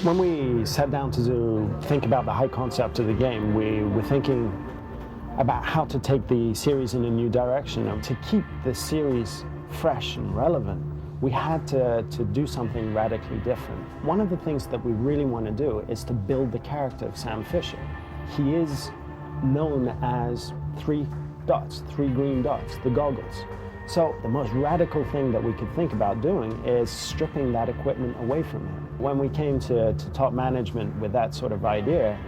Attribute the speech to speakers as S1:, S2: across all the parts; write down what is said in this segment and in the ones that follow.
S1: When we sat down to think about the high concept of the game, we were thinking about how to take the series in a new direction. And to keep the series fresh and relevant, we had to do something radically different. One of the things that we really want to do is to build the character of Sam Fisher. He is known as three green dots, the goggles. So the most radical thing that we could think about doing is stripping that equipment away from him. When we came to top management with that sort of idea,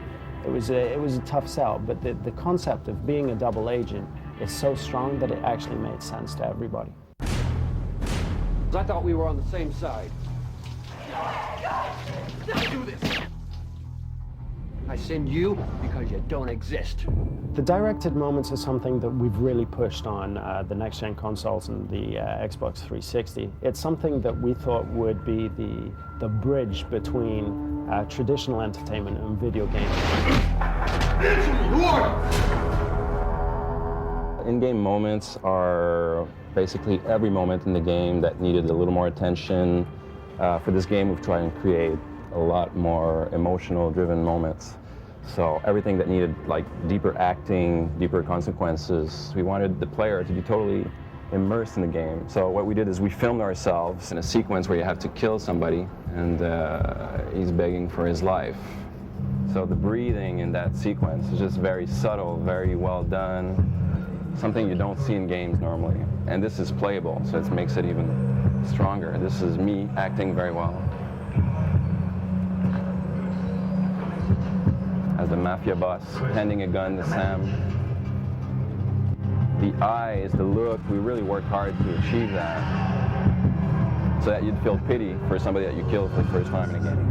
S1: it was a tough sell, but the concept of being a double agent is so strong that it actually made sense to everybody.
S2: I thought we were on the same side. Don't do this! I send you because you don't exist.
S1: The directed moments are something that we've really pushed on the next-gen consoles and the Xbox 360. It's something that we thought would be the bridge between traditional entertainment and video games.
S3: In-game moments are basically every moment in the game that needed a little more attention. For this game, we've tried and create a lot more emotional driven moments. So everything that needed like deeper acting, deeper consequences, we wanted the player to be totally immersed in the game. So what we did is we filmed ourselves in a sequence where you have to kill somebody and he's begging for his life. So the breathing in that sequence is just very subtle, very well done, something you don't see in games normally. And this is playable, so it makes it even stronger. This is me acting very well. As the mafia boss, handing a gun to Sam. The eyes, the look, we really worked hard to achieve that so that you'd feel pity for somebody that you killed for the first time in a game.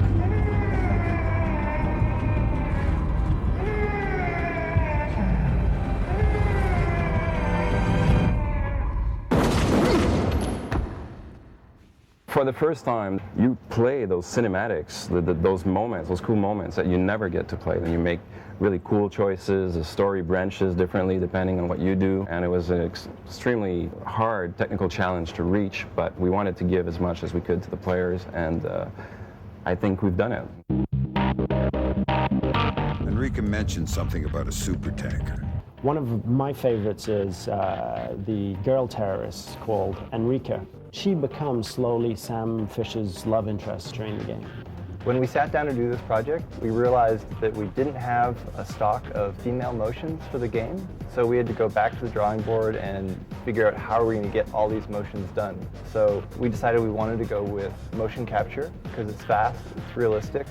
S3: For the first time, you play those cinematics, those moments, those cool moments that you never get to play. And you make really cool choices, the story branches differently depending on what you do. And it was an extremely hard technical challenge to reach, but we wanted to give as much as we could to the players, and I think we've done it.
S4: Enrique mentioned something about a super tanker.
S1: One of my favorites is the girl terrorist called Enrique. She becomes slowly Sam Fisher's love interest during the game.
S5: When we sat down to do this project, we realized that we didn't have a stock of female motions for the game, so we had to go back to the drawing board and figure out how are we going to get all these motions done. So we decided we wanted to go with motion capture because it's fast, it's realistic.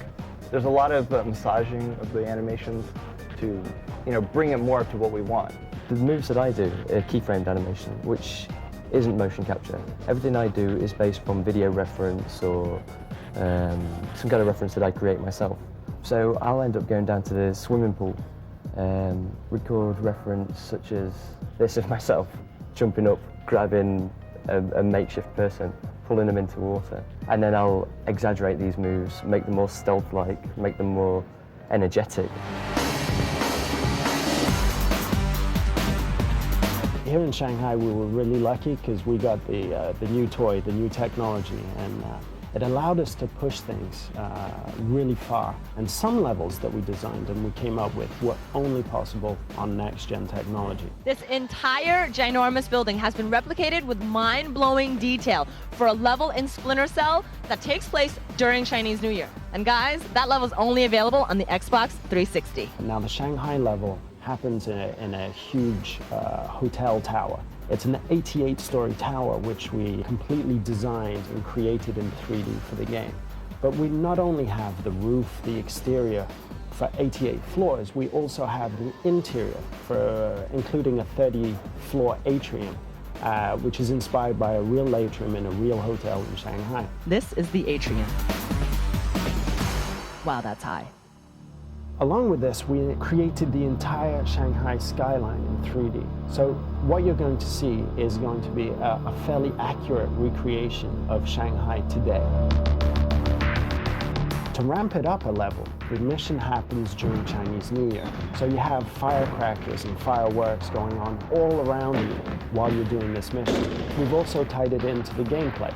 S5: There's a lot of massaging of the animations to bring it more up to what we want.
S6: The moves that I do are keyframed animation, which isn't motion capture. Everything I do is based from video reference or some kind of reference that I create myself. So I'll end up going down to the swimming pool, record reference such as this of myself jumping up, grabbing a makeshift person, pulling them into water. And then I'll exaggerate these moves, make them more stealth-like, make them more energetic.
S1: Here in Shanghai, we were really lucky because we got the new toy, the new technology, and it allowed us to push things really far. And some levels that we designed and we came up with were only possible on next-gen technology.
S7: This entire ginormous building has been replicated with mind-blowing detail for a level in Splinter Cell that takes place during Chinese New Year. And guys, that level is only available on the Xbox 360.
S1: Now the Shanghai level happens in a huge hotel tower. It's an 88-story tower which we completely designed and created in 3D for the game. But we not only have the roof, the exterior for 88 floors, we also have the interior for including a 30-floor atrium, which is inspired by a real atrium in a real hotel in Shanghai.
S7: This is the atrium. Wow, that's high.
S1: Along with this, we created the entire Shanghai skyline in 3D. So what you're going to see is going to be a fairly accurate recreation of Shanghai today. To ramp it up a level, the mission happens during Chinese New Year. So you have firecrackers and fireworks going on all around you while you're doing this mission. We've also tied it into the gameplay.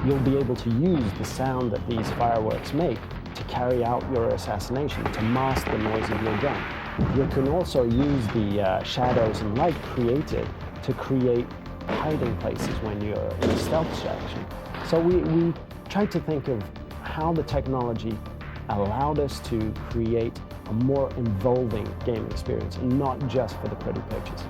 S1: You'll be able to use the sound that these fireworks make to carry out your assassination, to mask the noise of your gun. You can also use the shadows and light created to create hiding places when you're in a stealth section. So we tried to think of how the technology allowed us to create a more involving game experience, and not just for the pretty pictures.